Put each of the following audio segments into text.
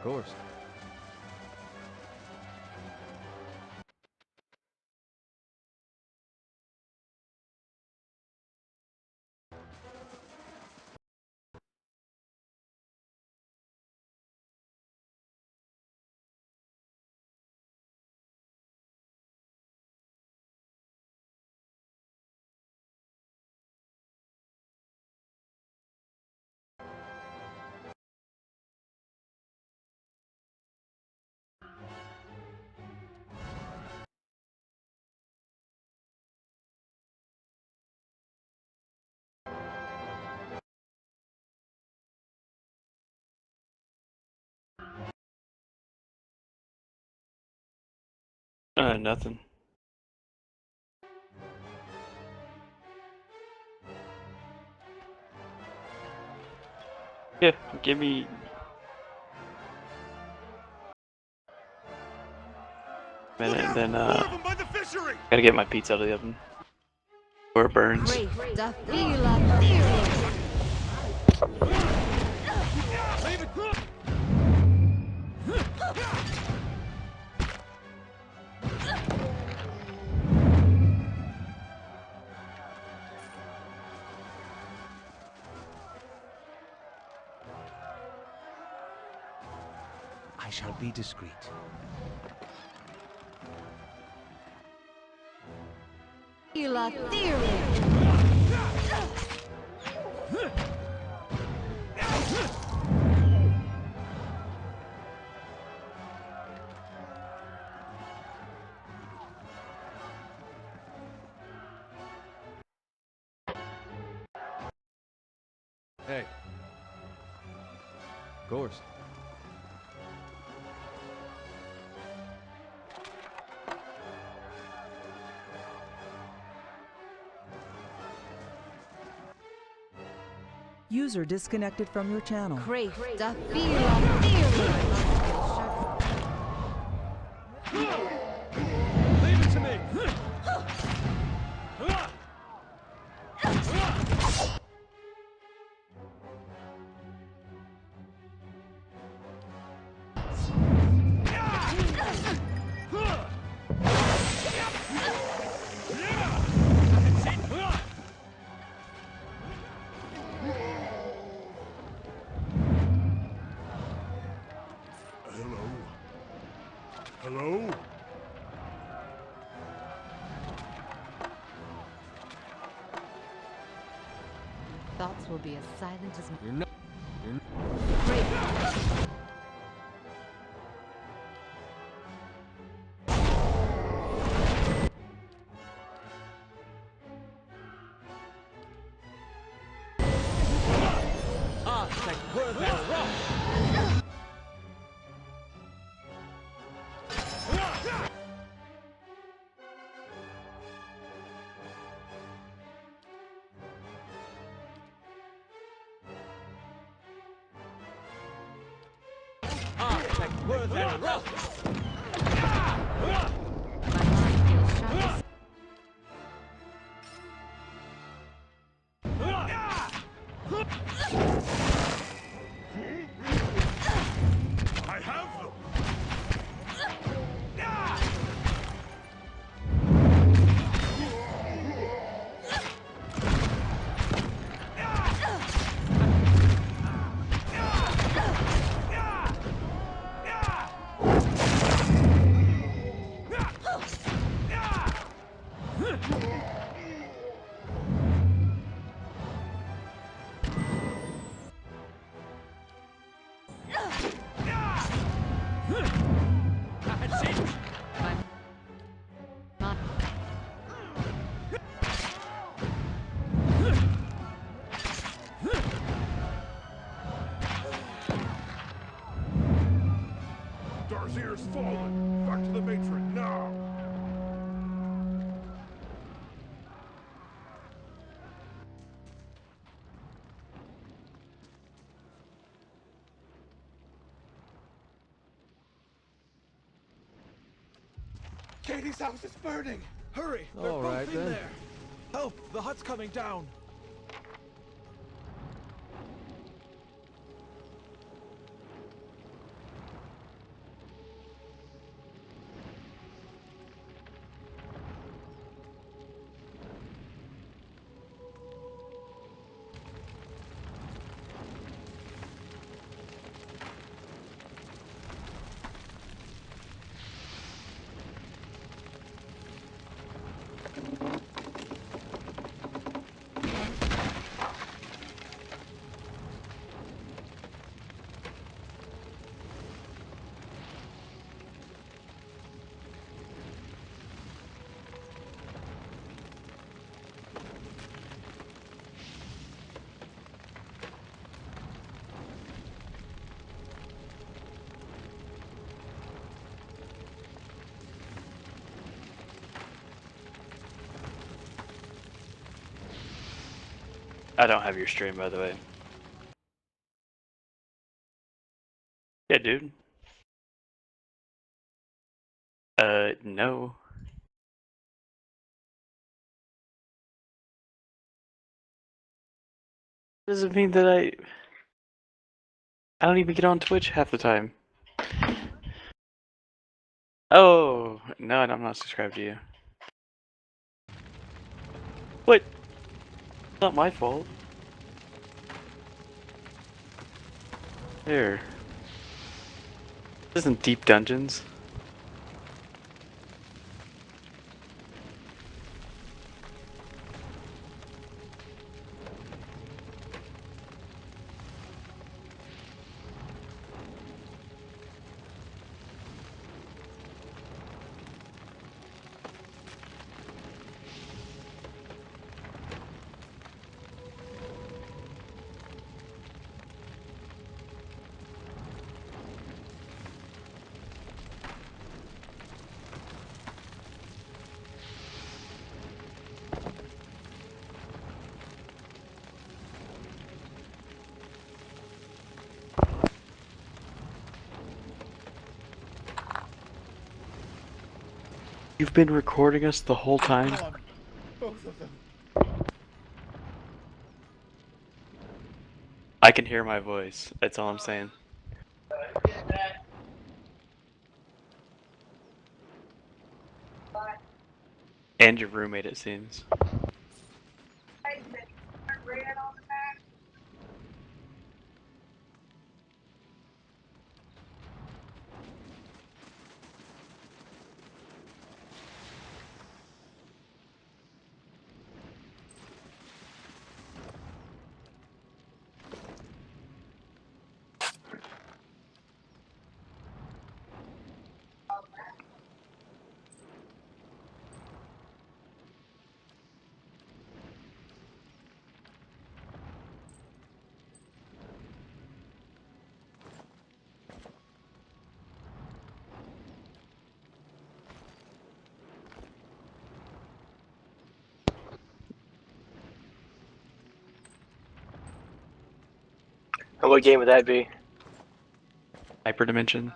course. Nothing. Yeah, give me. A minute, and then gotta get my pizza out of the oven. Where it burns. Great Dafila theory. I shall be discreet. Ila theory. Hey. Of course. User disconnected from your channel. Great Dafila theory. Leave it to me! Hello? Thoughts will be as silent as You're not. great. Ah, like worth that rock! Ah, like worth that rock! My mind feels sharp as I have them! That's it! my Darcier's fallen! Back to the matron, now! Katie's house is burning! Hurry! They're All both right, in then. there! Help! The hut's coming down! I don't have your stream, by the way. Yeah, dude. No. Doesn't mean that I don't even get on Twitch half the time. Oh, no, I'm not subscribed to you. What? It's not my fault. There. This isn't Deep Dungeons. You've been recording us the whole time? Kill 'em. Both of them. I can hear my voice. That's all I'm saying. And your roommate, it seems. And what game would that be? Hyperdimension.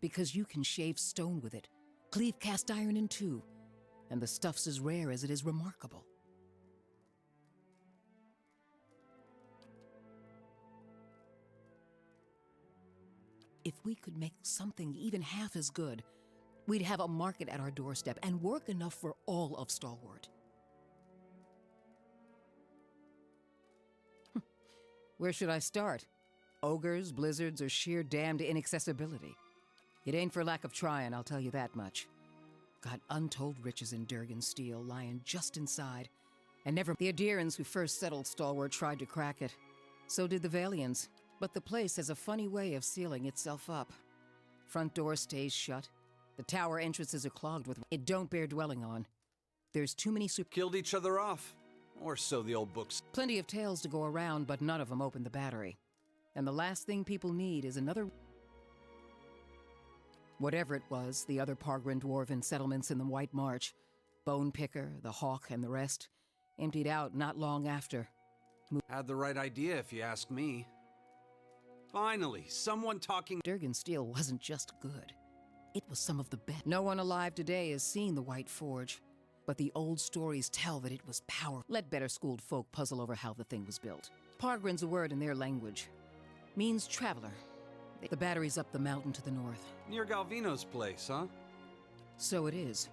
because you can shave stone with it, cleave cast iron in two, and the stuff's as rare as it is remarkable. If we could make something even half as good, we'd have a market at our doorstep and work enough for all of Stalwart. Where should I start? Ogres, blizzards, or sheer damned inaccessibility? It ain't for lack of trying, I'll tell you that much. Got untold riches in Durgan steel lying just inside, and never. The Adirans who first settled Stalwart tried to crack it. So did the Valians, but the place has a funny way of sealing itself up. Front door stays shut. The tower entrances are clogged with. It don't bear dwelling on. There's too many Killed each other off. Or so the old books. Plenty of tales to go around, but none of them open the battery. And the last thing people need is another. Whatever it was, the other Pargrin dwarven settlements in the White March, Bone Picker, the Hawk, and the rest, emptied out not long after. Had the right idea, if you ask me. Finally, someone talking. Durgan steel wasn't just good. It was some of the best. No one alive today has seen the White Forge, but the old stories tell that it was powerful. Let better-schooled folk puzzle over how the thing was built. Pargrin's a word in their language. Means traveler. The battery's up the mountain to the north. Near Galvino's place, huh? So it is.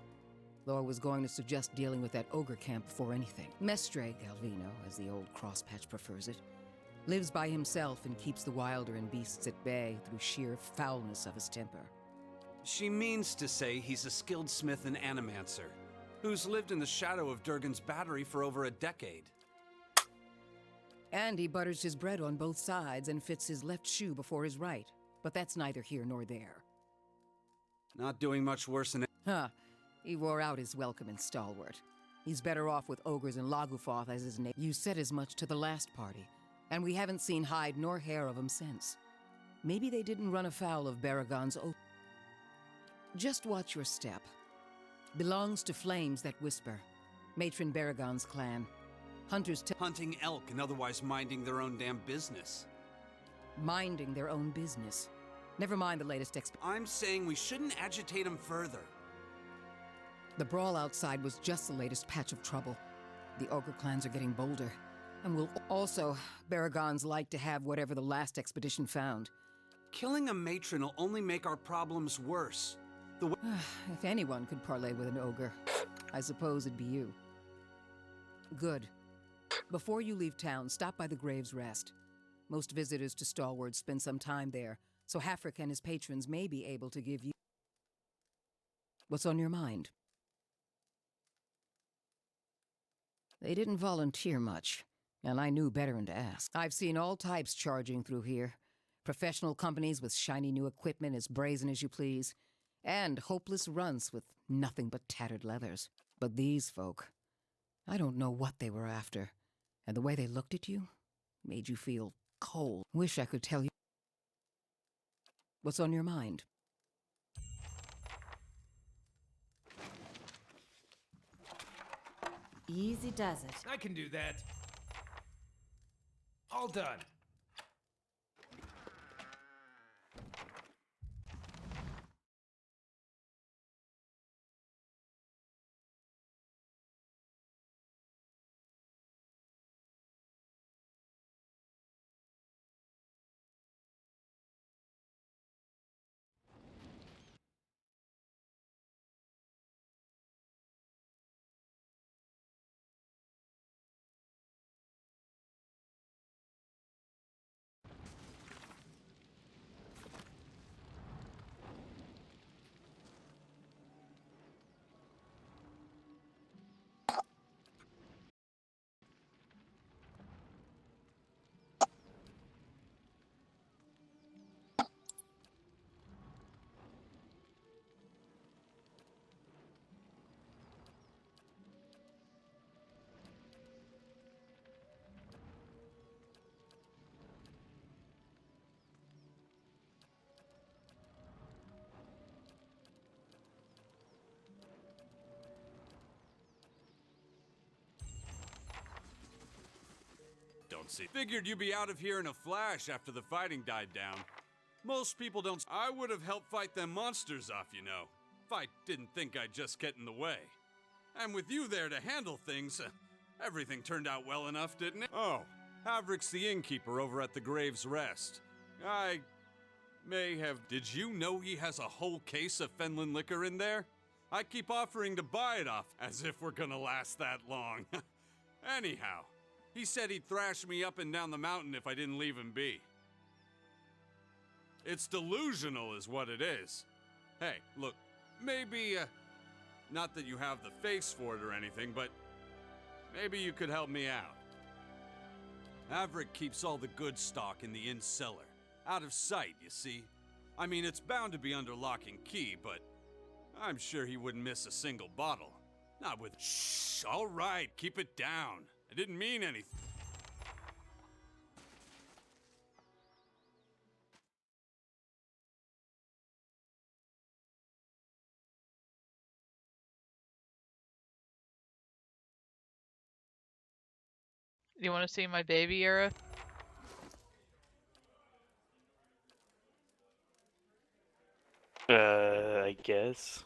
Though I was going to suggest dealing with that ogre camp before anything. Mestre Galvino, as the old crosspatch prefers it, lives by himself and keeps the wilder and beasts at bay through sheer foulness of his temper. She means to say he's a skilled smith and animancer, who's lived in the shadow of Durgan's battery for over a decade. And he butters his bread on both sides and fits his left shoe before his right. But that's neither here nor there. Not doing much worse than. Huh. He wore out his welcome in Stalwart. He's better off with ogres and Lagufoth as his name. You said as much to the last party, and we haven't seen hide nor hair of him since. Maybe they didn't run afoul of Baragon's oath. Just watch your step. Belongs to Flames That Whisper, Matron Baragon's clan. Hunters Hunting elk and otherwise minding their own damn business. minding their own business. Never mind the latest I'm saying we shouldn't agitate them further. The brawl outside was just the latest patch of trouble. The ogre clans are getting bolder. And will also, Baragons like to have whatever the last expedition found. Killing a matron will only make our problems worse. If anyone could parley with an ogre, I suppose it'd be you. Good. Before you leave town, stop by the Graves Rest. Most visitors to Stalwart spend some time there, so Hafric and his patrons may be able to give you... What's on your mind? They didn't volunteer much, and I knew better than to ask. I've seen all types charging through here. Professional companies with shiny new equipment as brazen as you please, and hopeless runts with nothing but tattered leathers. But these folk, I don't know what they were after, and the way they looked at you made you feel cold. Wish I could tell you. What's on your mind? Easy does it. I can do that. All done. Don't see. Figured you'd be out of here in a flash after the fighting died down. Most people don't. I would have helped fight them monsters off, you know, if I didn't think I'd just get in the way. And with you there to handle things, everything turned out well enough, didn't it? Oh, Havrick's the innkeeper over at the Grave's Rest. I may have... Did you know he has a whole case of Fenlin liquor in there? I keep offering to buy it off, as if we're gonna last that long. Anyhow, he said he'd thrash me up and down the mountain if I didn't leave him be. It's delusional is what it is. Hey, look, maybe, not that you have the face for it or anything, but maybe you could help me out. Havrick keeps all the good stock in the inn cellar. Out of sight, you see. I mean, it's bound to be under lock and key, but I'm sure he wouldn't miss a single bottle. Not with... Shh, all right, keep it down. I didn't mean anything. You want to see my baby era? I guess.